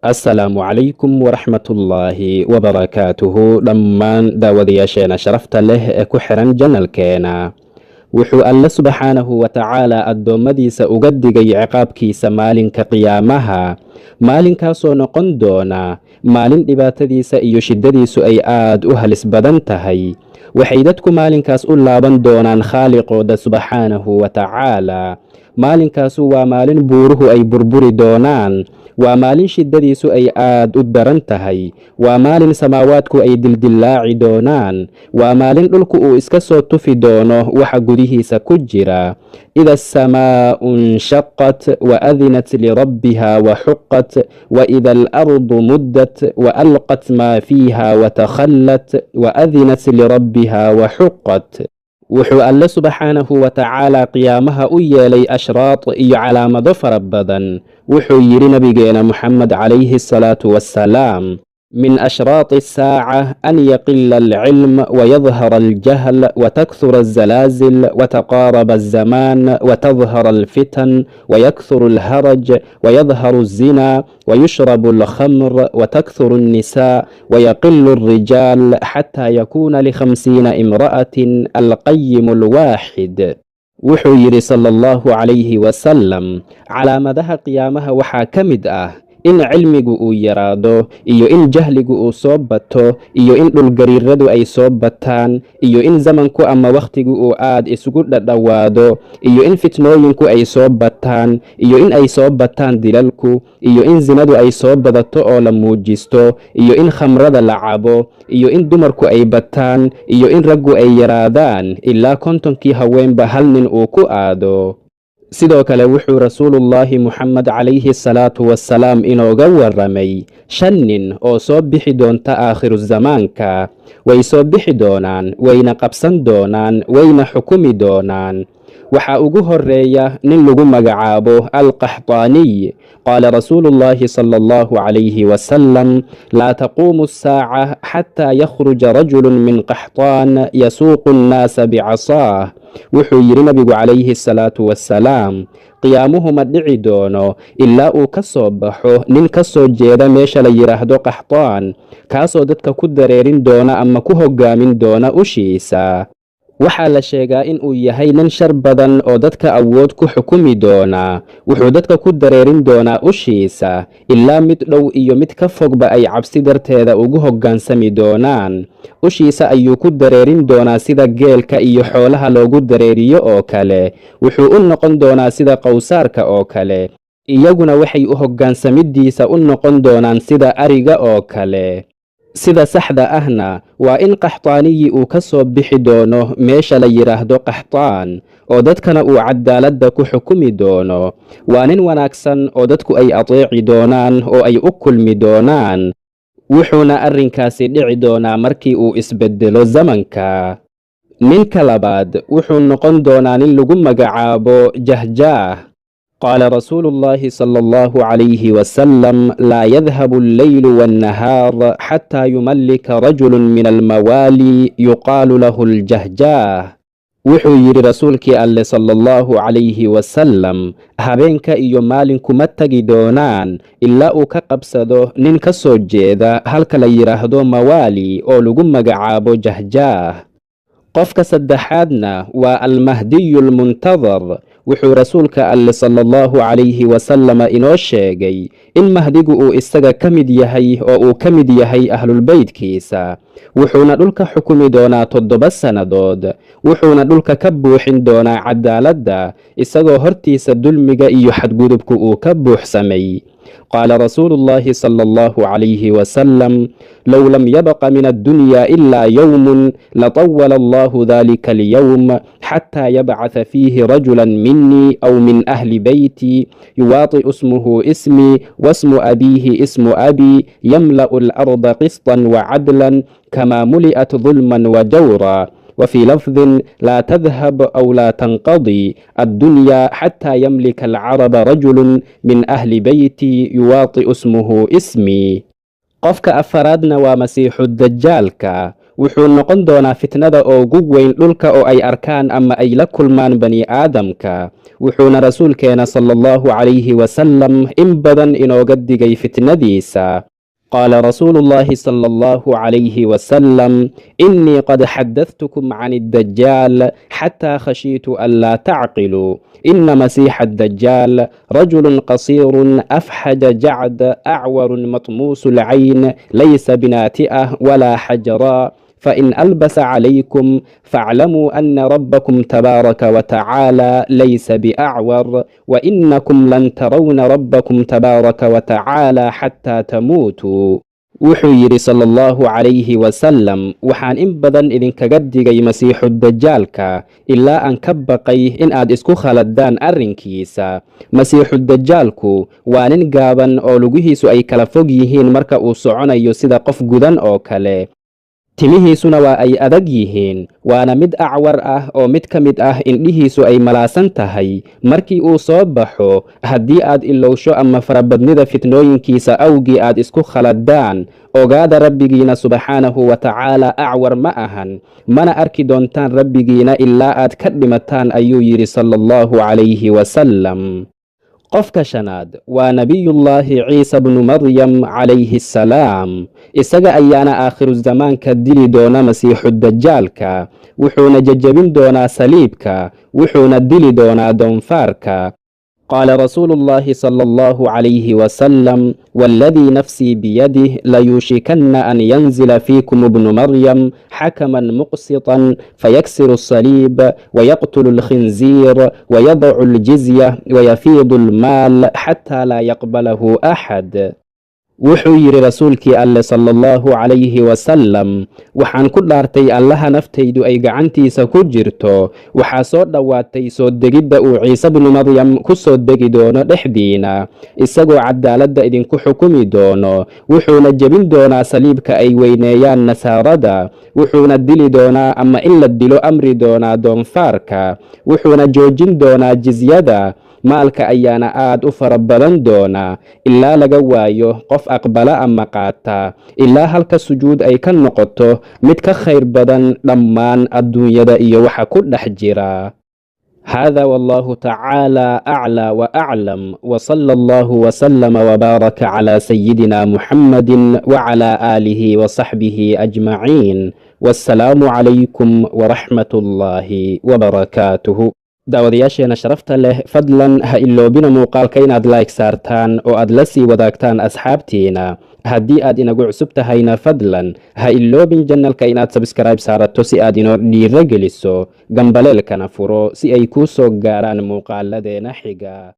asalaamu calaykum waraxmatullaahi wabarakaatuhu dhammaan daawadayaasheena sharafta leh ee ku xiran janalkeena. wuxuu alle subxaanahu wa tacaala addoommadiisa uga digay ciqaabkiisa maalinka qiyaamaha, maalinkaasoo noqon doona maalin dhibaatadiisa iyo shiddadiisu ay aad u halis badan tahay. waxay dadku maalinkaas u laaban doonaan khaaliqooda subxaanahu wa tacaala. maalinkaasu waa maalin buuruhu ay burburi doonaan, waa maalin shiddadiisu ay aad u daran tahay, waa maalin samaawaadku ay dildillaaci doonaan, waa maalin dhulku uu iska soo tufi doono waxa gudihiisa ku jira. ida asamaa'u nshaqat wa adinat lirabbiha wa xuqat wa ida alardu muddat wa alqat maa fiiha wa takhallat wa adinat lirabbiha wa xuqat. wuxuu alle subxaanahu wa tacaala qiyaamaha u yeelay ashraad iyo calaamado fara badan. wuxuu yidhi nabigeena muxamed calayhi asalaatu wassalaam: min ashraati asaaca an yaqila alcilm wayadhara aljahl watakthura alzalaazil wataqaaraba alzamaan watadhara alfitan wayakthuru alharaj wayadharu alzina wayushrabu alkhamr watakthuru alnisaa wayaqilu alrijaal xataa yakuuna likhamsiina imra'atin alqayimu alwaaxid. wuxuu yidhi sala allahu calayhi wasalam, calaamadaha qiyaamaha waxaa ka mid ah in cilmigu uu yaraado, iyo in jahligu uu soo bato, iyo in dhulgariiradu ay soo bataan, iyo in zamanku ama wakhtigu uu aad isugu dhadhowaado, iyo in fitnooyinku ay soo bataan, iyo in ay soo bataan dilalku, iyo in zinadu ay soo badato oo la muujisto, iyo in khamrada la cabo, iyo in dumarku ay bataan, iyo in raggu ay yaraadaan ilaa 50 haweenba hal nin uu ku aado. sidoo kale wuxuu rasuulullaahi muxamed calayhi asalaatu wassalaam inooga warramay 5 nin oo soo bixi doonta aakhiru zamaanka. way soo bixi doonaan, wayna qabsan doonaan, wayna xukumi doonaan. waxaa ugu horeeya nin lagu magacaabo alqaxtaaniy. qaala rasuulullaahi sala allahu calayhi wasalam: laa taquumu asaaca xataa yakhruja rajulun min qaxtaan yasuuqu annaasa bicasaah. wuxuu yidhi nabigu calayhi asalaatu wassalaam, qiyaamuhu ma dhici doono ilaa uu ka soo baxo nin ka soo jeeda meesha la yidhaahdo qaxtaan, kaasoo dadka ku dareerin doona ama ku hoggaamin doona ushiisa. waxaa la sheegaa in uu yahay nin shar badan oo dadka awood ku xukumi doona. wuxuu dadka ku dareerin doonaa ushiisa ilaa mid dhow iyo mid ka fogba ay cabsi darteeda ugu hoggaansami doonaan. ushiisa ayuu ku dareerin doonaa sida geelka iyo xoolaha loogu dareeriyo oo kale. wuxuu u noqon doonaa sida qowsaarka oo kale, iyaguna waxay u hoggaansamidiisa u noqon doonaan sida ariga oo kale. sida saxda ahna waa in qaxtaaniyi uu ka soo bixi doono meesha la yidhaahdo qaxtaan, oo dadkana uu cadaaladda ku xukumi doono. waa nin wanaagsan oo dadku ay ateeci doonaan oo ay u kulmi doonaan. wuxuuna arrinkaasi dhici doonaa markii uu isbeddelo zamanka. ninka labaad wuxuu noqon doonaa nin lagu magacaabo jahjaah. qaala rasuulullaahi sala allahu calayhi wasalam: laa yadhabu alleylu waannahaar xataa yumallika rajulun min almawaali yuqaalu lahu aljahjaah. wuxuu yidhi rasuulkii alle sala allahu calayhi wasalam, habeenka iyo maalinku ma tagi doonaan ilaa uu ka qabsado nin ka soo jeeda halka la yidhaahdo mawaali oo lagu magacaabo jahjaah. qofka saddexaadna waa almahdiyu almuntadar. wuxuu rasuulka alle sala allahu calayhi wasalama inoo sheegay in mahdigu uu isaga ka mid yahay oo uu ka mid yahay ahlulbeydkiisa. wuxuuna dhulka xukumi doonaa 7 sannadood. wuxuuna dhulka ka buuxin doonaa cadaaladda, isagoo hortiisa dulmiga iyo xadgudubku uu ka buuxsamay. qaala rasuulullaahi sala allahu calayhi wasalam: low lam yabqa min addunyaa ilaa yowmun latawala allahu dalika alyowm xataa yabcatha fiihi rajulan minii aw min ahli beyti yuwaati'u ismuhu ismii wasmu abiihi ismu abii yamla'u alarda qistan wacadlan kamaa muli'at dulman wajawra. وفي لفظ لا تذهب أو لا تنقضي الدنيا حتى يملك العرب رجل من أهل بيتي يواطئ اسمه اسمي. qofka afaraadna waa masiixu dajaalka. wuxuu noqon doonaa fitnada ugu weyn dhulka oo ay arkaan ama ay la kulmaan bani aadamka. wuxuuna rasuulkeena sallallahu calayhi wasallam in badan inooga digay fitnadiisa. qaala rasuulu llahi sala allahu calayhi wasalam innii qad xadadtukum can addajaal xataa khashiitu an laa tacqiluu ina masiixa addajaal rajulun qasiirun afxaja jacd acwarun matmuusu lcayn laysa binaati'ah walaa xajaraa فإن ألبس عليكم فاعلموا أن ربكم تبارك وتعالى ليس بأعور وإنكم لن ترون ربكم تبارك وتعالى حتى تموتوا. wuxuu yidhi sala allahu calayhi wasalam waxaan in badan idinkaga digay masiixu dajaalka ilaa aan ka baqay in aad isku khaladaan arrinkiisa. masiixu dajaalku waa nin gaaban oo lugihiisu ay kala fog yihiin marka uu soconayo sida qof gudan oo kale. timihiisuna waa ay adag yihiin, waana mid acwar ah oo mid ka mid ah indhihiisu ay malaasan tahay. markii uu soo baxo, haddii aad ilowsho ama farabadnida fitnooyinkiisa awgii aad isku khaladaan, ogaada rabbigiina subxaanahu wa tacaala acwar ma ahan, mana arki doontaan rabbigiina ilaa aad ka dhimataan, ayuu yidhi sala allahu calayhi wasalam. qofka shanaad waa nebiyullaahi ciisa bnu maryam calayhi assalaam. isaga ayaana aakhiru zamaanka dili doona masiixu dajaalka, wuxuuna jejebin doonaa saliibka, wuxuuna dili doonaa doonfaarka. qaala rasuulu llaahi sala allahu calayhi wasalam waaladii nafsii biyadih layuushikanna an yanzila fiikum ibnu maryam xakaman muqsitan fayaksiru asaliib wayaqtulu alkhinziir wayadacu aljizya wayafiidu almaal xataa laa yaqbalahu axad. wuxuu yidhi rasuulkii alle sala allahu calayhi wasalam waxaan ku dhaartay allaha naftaydu ay gacantiisa ku jirto, waxaa soo dhowaatay soo degidda uu ciise bnu maryam ku soo degi doono dhexdiina, isagoo cadaaladda idinku xukumi doono, wuxuuna jebin doonaa saliibka ay weyneeyaan nasaarada, wuxuuna dili doonaa ama in la dilo amri doonaa doonfaarka, wuxuuna joojin doonaa jizyada, maalka ayaana aad u fara badan doona ilaa laga waayo qof aqbala ama qaata, ilaa halka sujuud ay ka noqoto mid ka khayr badan dhammaan adduunyada iyo waxa ku dhex jira. هذا والله تعالى أعلى وأعلم وصلى الله وسلم وبارك على سيدنا محمد وعلى آله وصحبه أجمعين والسلام عليكم ورحمة الله وبركاته. daawadayaasheena sharafta leh, fadlan ha iloobina muuqaalka inaad like saartaan oo aad la sii wadaagtaan asxaabtiina. haddii aad inagu cusub tahayna fadlan ha iloobin janalka inaad sabskaraib saarato si aad inoo dhiiro geliso, gambaleelkana furo si ay kuu soo gaaraan muuqaaladeena xiga.